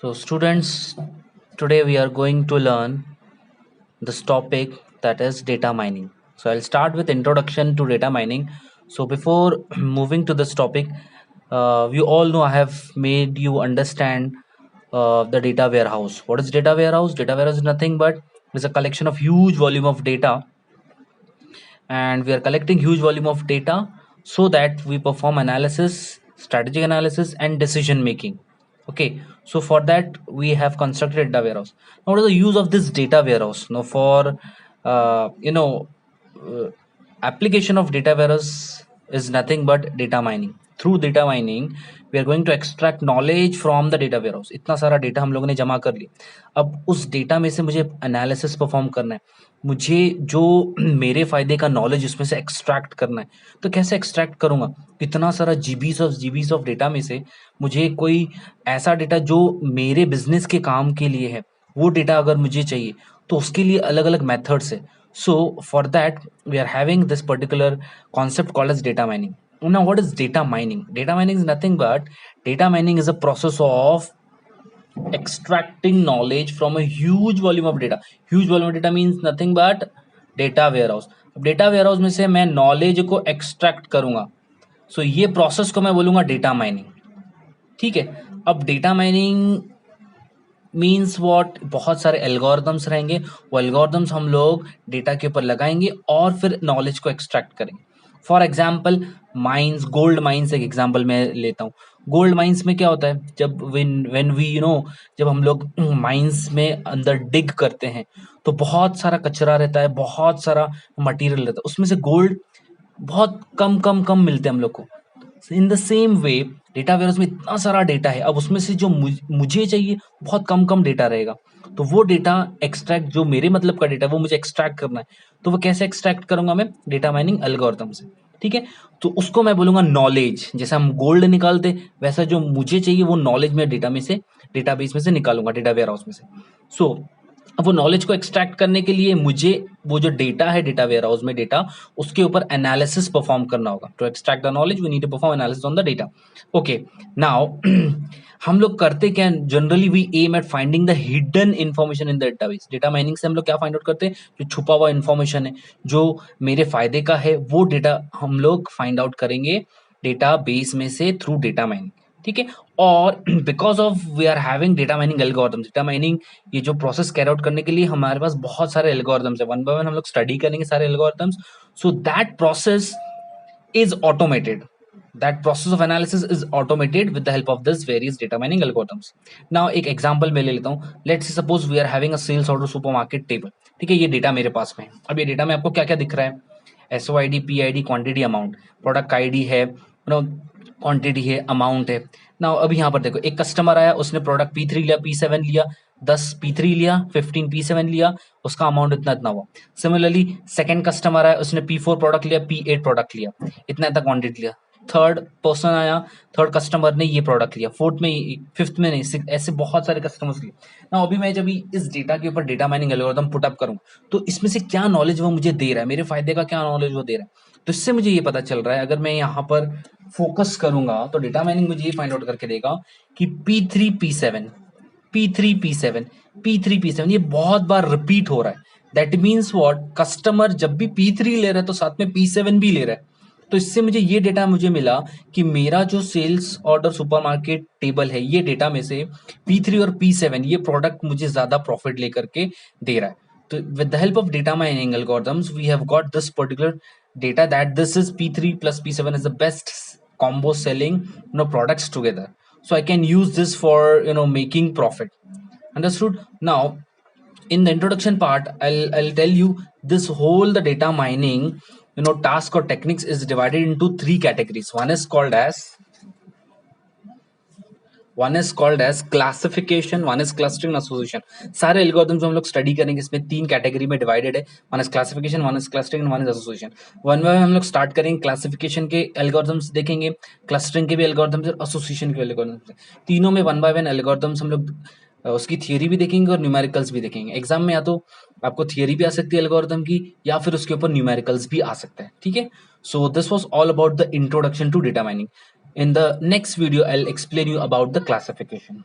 So, students, today we are going to learn this topic that is data mining. So, I'll start with introduction to data mining. So, before moving to this topic, you all know I have made you understand the data warehouse. What is data warehouse? Data warehouse is nothing but it's a collection of huge volume of data, and we are collecting huge volume of data so that we perform analysis, strategic analysis, and decision making. Okay, so for that we have constructed data warehouse. Now what is the use of this data warehouse? Now for uh, you know uh, application of data warehouse is nothing but data mining. Through data mining we are going to extract knowledge from the data warehouse. इतना सारा data हम लोगों ने जमा कर लिया, अब उस डेटा में से मुझे एनालिसिस परफॉर्म करना है, मुझे जो मेरे फायदे का नॉलेज उसमें से एक्सट्रैक्ट करना है। तो कैसे एक्सट्रैक्ट करूंगा? इतना सारा जीबीज ऑफ डेटा में से मुझे कोई ऐसा डेटा जो मेरे बिजनेस के काम के लिए है, वो डेटा अगर मुझे चाहिए तो उसके लिए अलग अलग मेथड्स है. So for that we are having this particular concept called as data mining. Now what is data mining? Data mining is nothing but data mining is a process of extracting knowledge from a huge volume of data. Huge volume of data means nothing but data warehouse. अब data warehouse में से मैं knowledge को extract करूंगा, सो ये process को मैं बोलूंगा डेटा माइनिंग. ठीक है, अब डेटा माइनिंग मीन्स व्हाट, बहुत सारे एल्गोरिदम्स रहेंगे, वो एल्गोरिदम्स हम लोग डेटा के ऊपर लगाएंगे और फिर नॉलेज को एक्सट्रैक्ट करेंगे. For example mines, gold mines एक एग्जाम्पल मैं लेता हूँ. गोल्ड माइंस में क्या होता है, जब व्हेन वी जब हम लोग माइंस में अंदर डिग करते हैं तो बहुत सारा कचरा रहता है, बहुत सारा मटेरियल रहता है, उसमें से गोल्ड बहुत कम कम कम मिलते हैं हम लोग को. In the same way data warehouse में इतना सारा डेटा है, अब उसमें से जो मुझे चाहिए बहुत कम कम डेटा रहेगा, तो वो डेटा एक्सट्रैक्ट, जो मेरे मतलब का डेटा वो मुझे एक्सट्रैक्ट करना है, तो वो कैसे एक्सट्रैक्ट करूंगा? मैं डेटा माइनिंग एल्गोरिथम से. ठीक है, तो उसको मैं बोलूंगा नॉलेज. जैसे हम गोल्ड निकालते वैसा जो मुझे चाहिए वो नॉलेज में डेटा में से, डेटाबेस में से निकालूंगा, डेटा वेयरहाउस में से. सो अब वो नॉलेज को एक्सट्रैक्ट करने के लिए मुझे वो जो डेटा है डेटा वेयरहाउस में, डेटा उसके ऊपर एनालिसिस परफॉर्म करना होगा. To extract the knowledge we need to perform analysis on the data. Okay, now हम लोग करते क्या? Generally we aim at finding the hidden information in the database. Data mining से हम लोग क्या फाइंड आउट करते हैं? जो छुपा हुआ इन्फॉर्मेशन है, जो मेरे फायदे का है, वो डेटा हम लोग फाइंड आउट करेंगे डेटा बेस में से थ्रू डेटा माइनिंग. ठीक है, और because of we are having data mining algorithms, data mining ये जो प्रोसेस कैरी आउट करने के लिए हमारे पास बहुत सारे एल्गोरिथम्स है. वन बाय वन हम लोग स्टडी करेंगे सारे algorithms. So that process is automated. That process of analysis is automated with the help of this various data mining algorithms. Now एक एग्जांपल मैं ले लेता हूँ. Let's say suppose we are having a sales order supermarket table. ठीक है, ये data मेरे पास में है. अब ये डेटा में आपको क्या क्या दिख रहा है? SOID, PID, quantity, amount. Product का आईडी है, क्वांटिटी है, अमाउंट है. ना अभी यहाँ पर देखो, एक कस्टमर आया, उसने प्रोडक्ट P3 लिया, P7 लिया, 10 P3 लिया, 15 P7 लिया, उसका अमाउंट इतना इतना हुआ. सिमिलरली सेकंड कस्टमर आया, उसने P4 प्रोडक्ट लिया, P8 प्रोडक्ट लिया, इतना इतना क्वांटिटी लिया. थर्ड पर्सन आया, थर्ड कस्टमर ने ये प्रोडक्ट लिया, फोर्थ में, फिफ्थ में नहीं, ऐसे बहुत सारे कस्टमर्स लिए ना. अभी मैं जब इस डेटा के ऊपर data mining algorithm put up करूं तो इसमें से क्या नॉलेज वो मुझे दे रहा है, मेरे फायदे का क्या नॉलेज वो दे रहा है, तो इससे मुझे ये पता चल रहा है. अगर मैं यहाँ पर फोकस करूंगा तो डेटा माइनिंग मुझे ये फाइंड आउट करके देगा कि P3 P7 P3 P7 P3 P7 ये बहुत बार रिपीट हो रहा है. दैट मीन्स व्हाट, कस्टमर जब भी P3 ले रहा है तो साथ में P7 भी ले रहा है. तो इससे मुझे ये डेटा मुझे मिला कि मेरा जो सेल्स ऑर्डर सुपरमार्केट टेबल है, ये डेटा में से P3 और P7 ये प्रोडक्ट मुझे ज्यादा प्रॉफिट लेकर के दे रहा है. तो with the help of data mining algorithms we have got this particular data that this is P3 plus P7 is the best combo selling products together. So I can use this for making profit. Understood? Now in the introduction part I'll tell you this whole the data mining task or techniques is divided into three categories. One is called as classification, one is clustering, association. सारे algorithms हम लोग study करेंगे, इसमें तीन category में divided है. One is classification, one is clustering, one is association. One by one हम लोग स्टार्ट करेंगे. क्लासिफिकेशन के एल्गोरिथम्स देखेंगे, क्लस्टरिंग के भी एल्गोरिथम्स और एसोसिएशन के एल्गोरिथम्स. तीनों में वन बाय वन एल्गोरिथम्स हम लोग उसकी थियरी भी देखेंगे और न्यूमेरिकल्स भी देखेंगे. एग्जाम में या तो आपको थियरी भी आ सकती है एल्गोरिथम की, या फिर उसके ऊपर न्यूमेरिकल्स भी आ सकता है. ठीक है, so this was all about the introduction to data mining. In the next video, I'll explain you about the classification.